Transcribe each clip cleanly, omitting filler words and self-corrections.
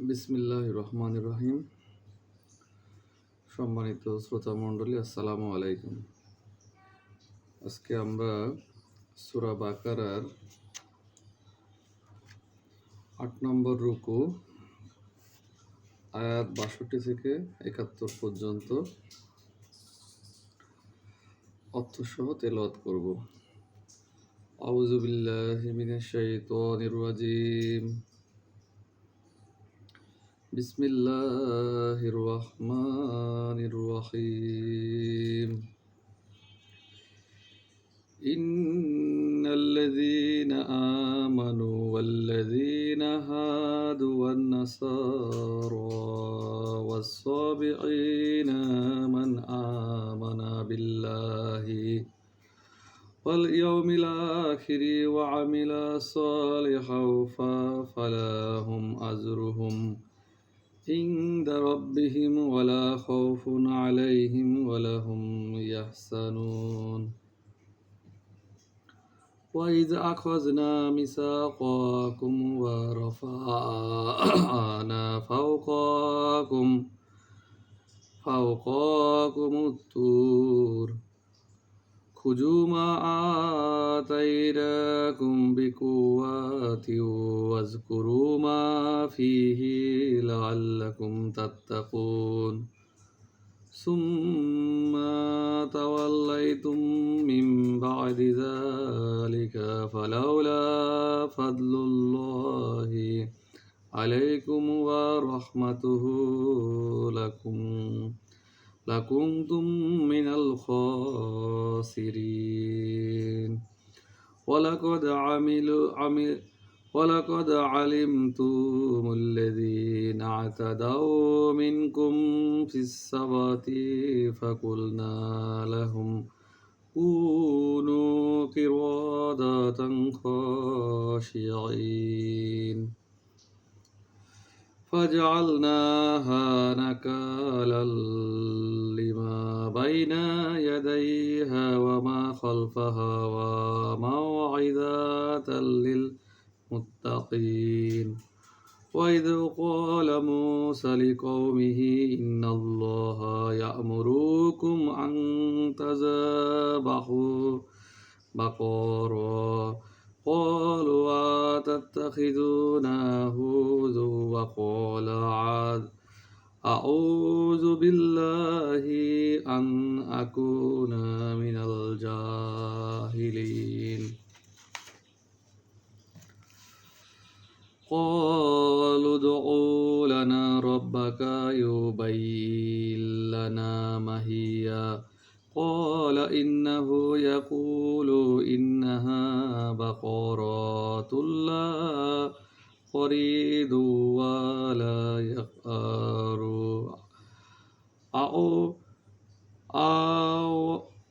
বিসমিল্লাহির রহমানির রহিম। সম্মানিত শ্রোতা মণ্ডলী, আসসালামু আলাইকুম। আজকে আমরা সূরা বাকারার ৮ নম্বর রুকু আয়াত ৬২ থেকে ৭১ পর্যন্ত অর্থসহ তেলাওয়াত করব। আউযু বিল্লাহি মিনাশ শাইতানির রাজিম। বিসমিল্লাহির রহমানির রহিম। إن الذين آمنوا والذين هادوا والنصارى والصابئين من آمن بالله واليوم الآخر وعمل صالحا فلهم أجرهم عند ربهم ولا خوف عليهم ولا هم يحزنون وإذ أخذنا ميثاقكم ورفعنا فوقكم الطور خذوا ما آتيناكم بقوة واذكروا ما فيه لعلكم تتقون ثم توليتم من بعد ذلك فلولا فضل الله عليكم ورحمته لكنتم من الخاسرين ولقد علمتم الذين اعتدوا منكم في السبت فقلنا لهم كونوا قردة خاشعين فجعلناها نكالا لما بين يديها وما خلفها وموعظة للمتقين وإذ قال موسى لقومه إن الله يأمركم أن تذبحوا بقرة قالوا أتتخذنا هزوا وقال أعوذ بالله أن أكون من الجاهلين قالوا ادع لنا ربك يبين لنا ما هي قال إنه يقول إنها بقرة لا فريد ولا يقار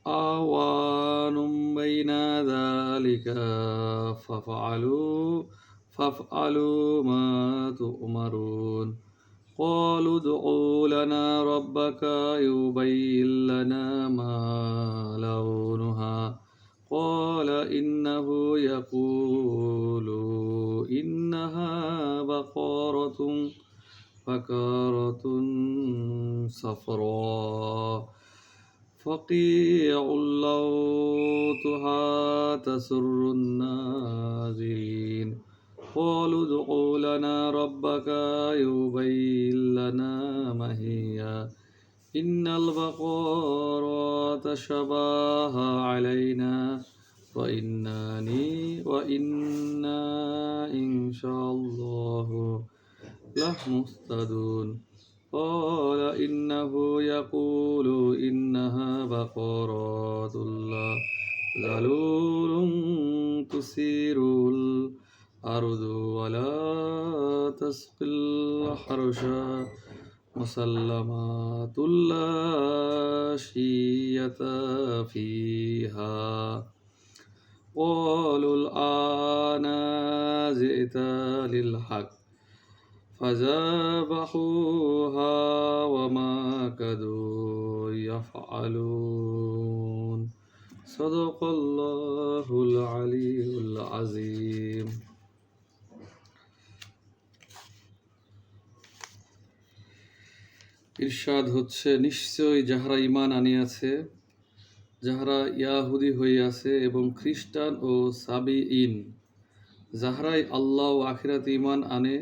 أوان بين ذلك فافعلوا ما تؤمرون قالوا ادع لنا ربك يبين لنا ما لونها قال إنه يقول إنها بقرة صفراء فقيع لونها تسر الناظرين قالوا ادع لنا ربك يبين لنا ما هي إن البقرة تشبه علينا وإنا إن شاء الله لمهتدون قال إنه يقول إنها بقرة لا ذلول تثير الأرض ولا تسقي الحرث مسلمات لا شية فيها قالوا الآن جئت للحق فذبحوها وما كادوا يفعلون صدق الله العلي العظيم। ইরশাদ হচ্ছে, নিশ্চয়ই যাহারা ঈমান আনিয়াছে, যাহারা ইয়াহুদী হইয়াছে এবং খ্রিস্টান ও সাবিঈন, যাহারাই আল্লাহ ও আখিরাতে ঈমান আনে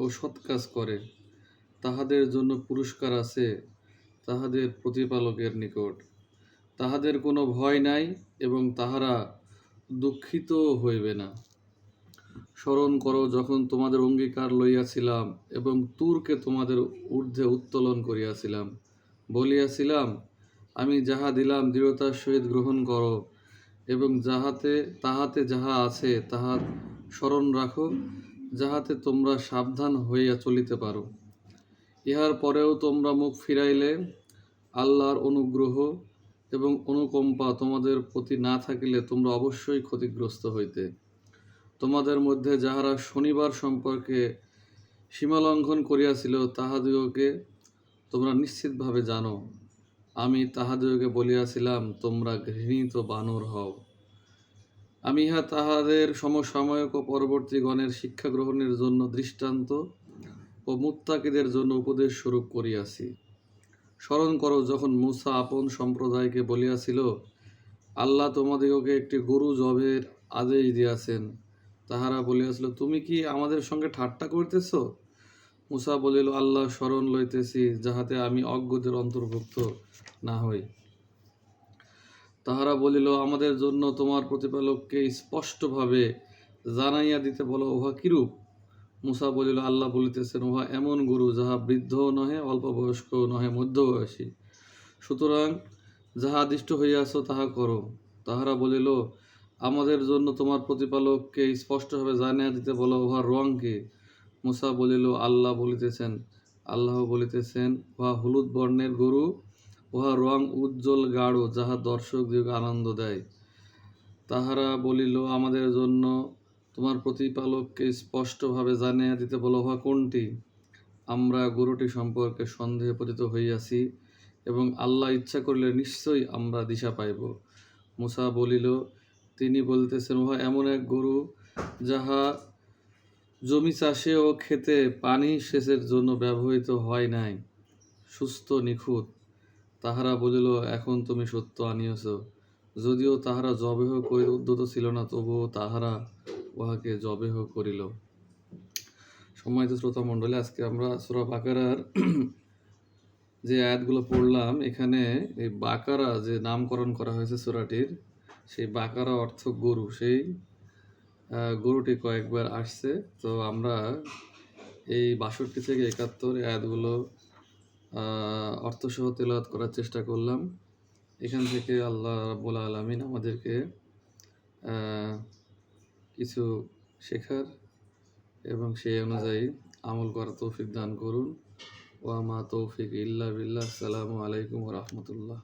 ও সৎ কাজ করে, তাহাদের জন্য পুরস্কার আছে তাহাদের প্রতিপালকের নিকট। তাহাদের কোনো ভয় নাই এবং তাহারা দুঃখিত হইবে না। স্মরণ করো যখন তোমাদের অঙ্গীকার লইয়াছিলাম এবং তুরকে তোমাদের ঊর্ধ্বে উত্তোলন করিয়াছিলাম, বলিয়াছিলাম, আমি যাহা দিলাম দৃঢ়তার সহিত গ্রহণ করো এবং তাহাতে যাহা আছে তাহা স্মরণ রাখো, যাহাতে তোমরা সাবধান হইয়া চলিতে পারো। ইহার পরেও তোমরা মুখ ফিরাইলে আল্লাহর অনুগ্রহ এবং অনুকম্পা তোমাদের প্রতি না থাকিলে তোমরা অবশ্যই ক্ষতিগ্রস্ত হইতে। তোমাদের মধ্যে যাহারা শনিবার সম্পর্কে সীমালঙ্ঘন করিয়াছিল তাহাদিগকে তোমরা নিশ্চিতভাবে জানো। আমি তাহাদিগকে বলিয়াছিলাম, তোমরা ঘৃণিত বানর হও। আমি ইহা তাহাদের সমসাময়িক ও পরবর্তী গণের শিক্ষা গ্রহণের জন্য দৃষ্টান্ত ও মুত্তাকিদের জন্য উপদেশ স্বরূপ করিয়াছি। স্মরণ করো যখন মূসা আপন সম্প্রদায়কে বলিয়াছিল, আল্লাহ তোমাদিগকে একটি গরু জবের আদেশ দিয়াছেন। তাহারা বলিয়াছিল, তুমি কি আমাদের সঙ্গে ঠাট্টা করিতেছ? মূসা বলিল, আল্লাহ স্মরণ লইতেছি, যাহাতে আমি অজ্ঞদের অন্তর্ভুক্ত না হই। তাহারা বলিল, আমাদের জন্য তোমার প্রতিপালককে স্পষ্টভাবে জানাইয়া দিতে বলো, উহা কিরূপ? মূসা বলিল, আল্লাহ বলিতেছেন, উহা এমন গরু যাহা বৃদ্ধও নহে, অল্প বয়স্কও নহে, মধ্যবয়সী। সুতরাং যাহা আদিষ্ট হইয়াছ তাহা করো। তাহারা বলিল, আমাদের জন্য তোমার প্রতিপালককে স্পষ্টভাবে জানিয়া দিতে বলো, উহার রং কি? মূসা বলিল, আল্লাহ বলিতেছেন, উহা হলুদ বর্ণের গরু, উহা রং উজ্জ্বল গাঢ়, যাহা দর্শকদিগকে আনন্দ দেয়। তাহারা বলিল, আমাদের জন্য তোমার প্রতিপালককে স্পষ্টভাবে জানিয়া দিতে বলো, উহা কোনটি? আমরা গরুটি সম্পর্কে সন্দেহে পতিত হইয়াছি এবং আল্লাহ ইচ্ছা করিলে নিশ্চয়ই আমরা দিশা পাইব। মূসা বলিল, তিনি বলিতেছেন, উহা এমন এক গরু যাহা জমি চাষে ও ক্ষেতে পানি সেচের জন্য ব্যবহৃত হয় নাই, সুস্থ নিখুঁত। তাহারা বলিল, এখন তুমি সত্য আনিয়াছ। যদিও তাহারা জবেহ করিতে উদ্যত ছিল না, তবুও তাহারা উহাকে জবেহ করিল। সম্মানিত শ্রোতা মণ্ডলী, আজকে আমরা সূরা বাকারার যে আয়াতগুলো পড়লাম, এখানে এই বাকারা যে নামকরণ করা হয়েছে সূরাটির, সেই বাকারা অর্থ গরু, সেই গরুটি কয়েকবার আসছে। তো আমরা এই ৬২ থেকে ৭১ আয়াতগুলো অর্থসহ তেলাওয়াত করার চেষ্টা করলাম। এখান থেকে আল্লাহ রাব্বুল আলামিন আমাদেরকে কিছু শেখার এবং সেই অনুযায়ী আমল করার তৌফিক দান করুন। ওয়া মা তৌফিক ইল্লা বিল্লাহ। আসসালামু আলাইকুম ওয়া রাহমাতুল্লাহ।